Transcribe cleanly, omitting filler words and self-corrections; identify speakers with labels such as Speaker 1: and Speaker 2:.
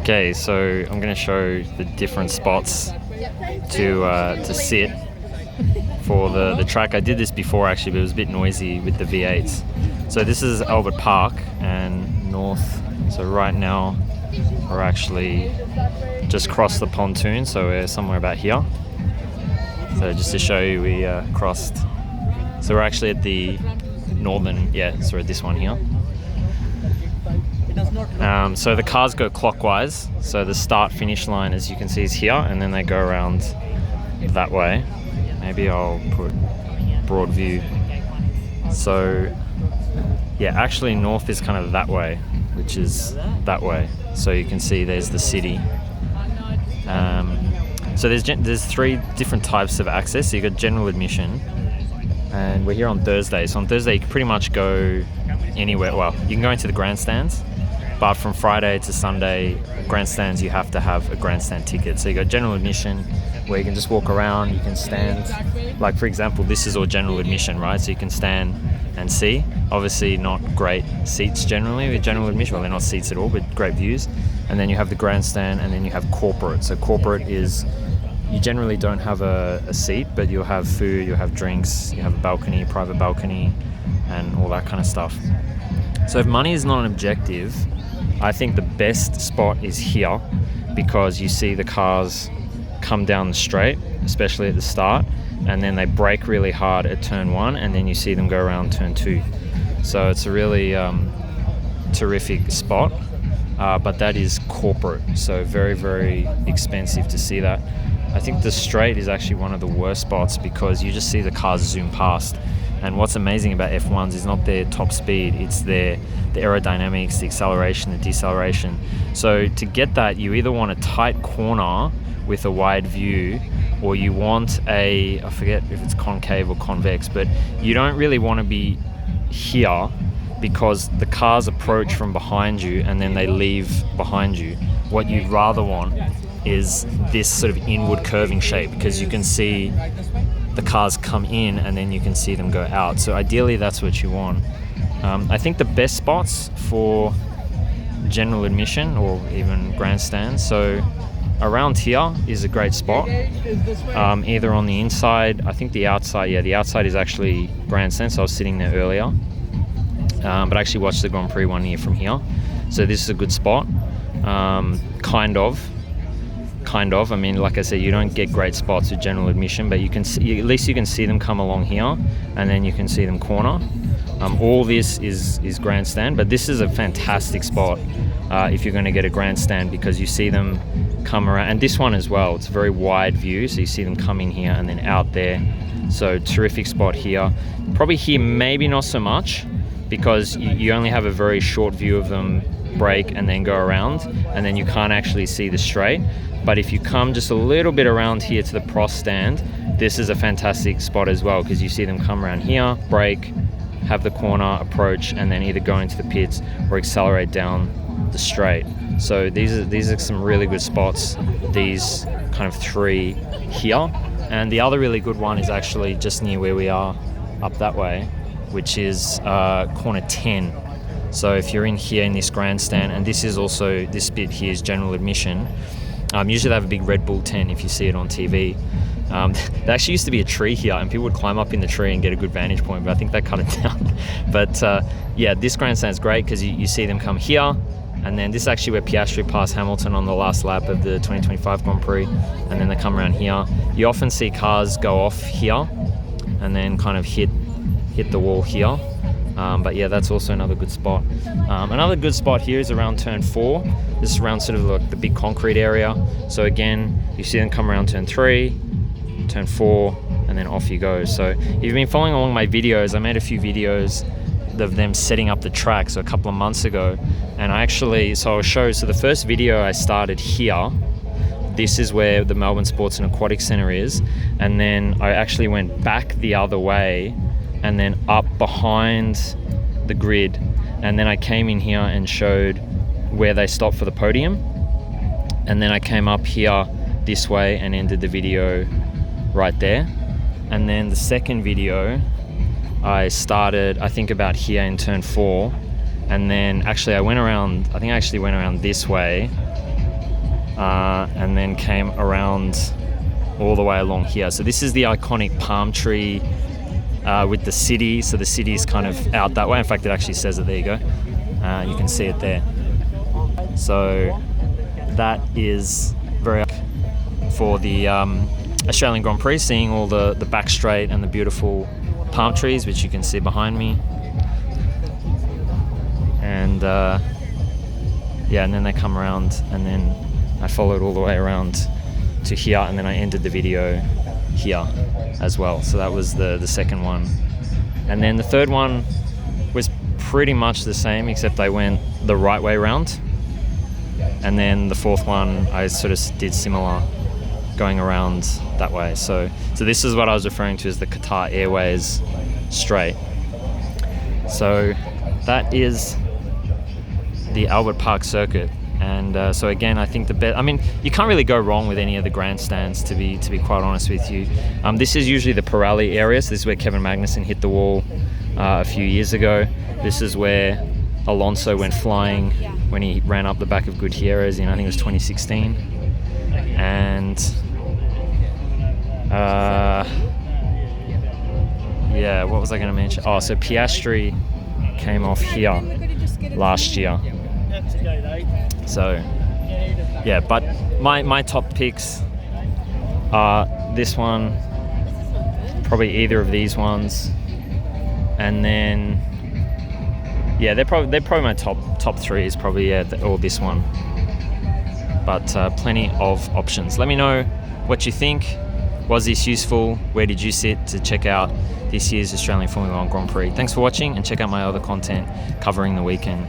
Speaker 1: Okay, so I'm going to show the different spots to sit for the track. I did this before actually, but it was a bit noisy with the V8s. So this is Albert Park and North. So right now we're actually just crossed the pontoon, so we're somewhere about here. So just to show you, we crossed. So we're actually at the northern, so this one here. So the cars go clockwise. So the start-finish line, as you can see, is here, and then they go around that way. Maybe I'll put broad view. So yeah, actually north is kind of that way, which is that way. So you can see there's the city. So there's three different types of access. So you got general admission, and we're here on Thursday. So on Thursday you can pretty much go anywhere. Well, you can go into the grandstands, but from Friday to Sunday, grandstands you have to have a grandstand ticket. So you got general admission, where you can just walk around, you can stand. Like for example, this is all general admission, right? So you can stand and see. Obviously not great seats generally with general admission. Well, they're not seats at all, but great views. And then you have the grandstand, and then you have corporate. So corporate is, you generally don't have a seat, but you'll have food, you'll have drinks, you have a balcony, private balcony, and all that kind of stuff. So if money is not an objective, I think the best spot is here, because you see the cars come down the straight, especially at the start, and then they brake really hard at turn 1, and then you see them go around turn 2. So it's a really terrific spot, but that is corporate, so very, very expensive to see that. I think the straight is actually one of the worst spots, because you just see the cars zoom past. And what's amazing about F1s is not their top speed, it's the aerodynamics, the acceleration, the deceleration. So to get that, you either want a tight corner with a wide view, or you want I forget if it's concave or convex, but you don't really want to be here, because the cars approach from behind you and then they leave behind you. What you'd rather want is this sort of inward curving shape, because you can see the cars come in and then you can see them go out. So ideally that's what you want. I think the best spots for general admission or even grandstands, so around here is a great spot, either on the inside. I think the outside is actually grandstand, so I was sitting there earlier, but I actually watched the Grand Prix one year from here, so this is a good spot. Kind of. I mean, like I said, you don't get great spots with general admission, but you can see, at least you can see them come along here, and then you can see them corner. All this is grandstand, but this is a fantastic spot if you're going to get a grandstand, because you see them come around, and this one as well, it's a very wide view, so you see them come in here and then out there. So terrific spot here. Probably here maybe not so much, because you only have a very short view of them brake and then go around, and then you can't actually see the straight. But if you come just a little bit around here to the Prost stand, this is a fantastic spot as well, because you see them come around here, brake, have the corner, approach, and then either go into the pits or accelerate down the straight. So these are some really good spots, these kind of three here. And the other really good one is actually just near where we are, up that way, which is corner 10. So if you're in here in this grandstand, and this is also, this bit here is general admission. Usually they have a big Red Bull tent if you see it on TV. There actually used to be a tree here, and people would climb up in the tree and get a good vantage point, but I think they cut it down. But yeah, this grandstand is great, because you see them come here, and then this is actually where Piastri passed Hamilton on the last lap of the 2025 Grand Prix, and then they come around here. You often see cars go off here and then kind of hit the wall here. But yeah, that's also another good spot. Another good spot here is around turn 4. This is around sort of like the big concrete area. So again, you see them come around turn 3, turn 4, and then off you go. So if you've been following along my videos, I made a few videos of them setting up the track, so a couple of months ago. And I'll show, so the first video I started here. This is where the Melbourne Sports and Aquatic Centre is. And then I actually went back the other way and then up behind the grid, and then I came in here and showed where they stopped for the podium, and then I came up here this way and ended the video right there. And then the second video I started, I think, about here in turn 4, and then actually I think I actually went around this way, and then came around all the way along here. So this is the iconic palm tree with the city. So the city is kind of out that way. In fact, it actually says it. There you go. You can see it there. So that is very for the Australian Grand Prix, seeing all the back straight and the beautiful palm trees, which you can see behind me. And yeah, and then they come around, and then I followed all the way around to here, and then I ended the video here as well. So that was the second one. And then the third one was pretty much the same, except I went the right way around. And then the fourth one I sort of did similar, going around that way. So this is what I was referring to as the Qatar Airways straight. So that is the Albert Park circuit. And so again, I think you can't really go wrong with any of the grandstands, to be quite honest with you. This is usually the Pirelli area. So this is where Kevin Magnussen hit the wall a few years ago. This is where Alonso went flying when he ran up the back of Gutierrez in, I think it was 2016. And yeah, what was I going to mention? Oh, so Piastri came off here last year. So yeah, but my top picks are this one, probably either of these ones, and then yeah, they're probably my top three is probably or this one. But plenty of options. Let me know what you think. Was this useful? Where did you sit to check out this year's Australian Formula 1 Grand Prix? Thanks for watching, and check out my other content covering the weekend.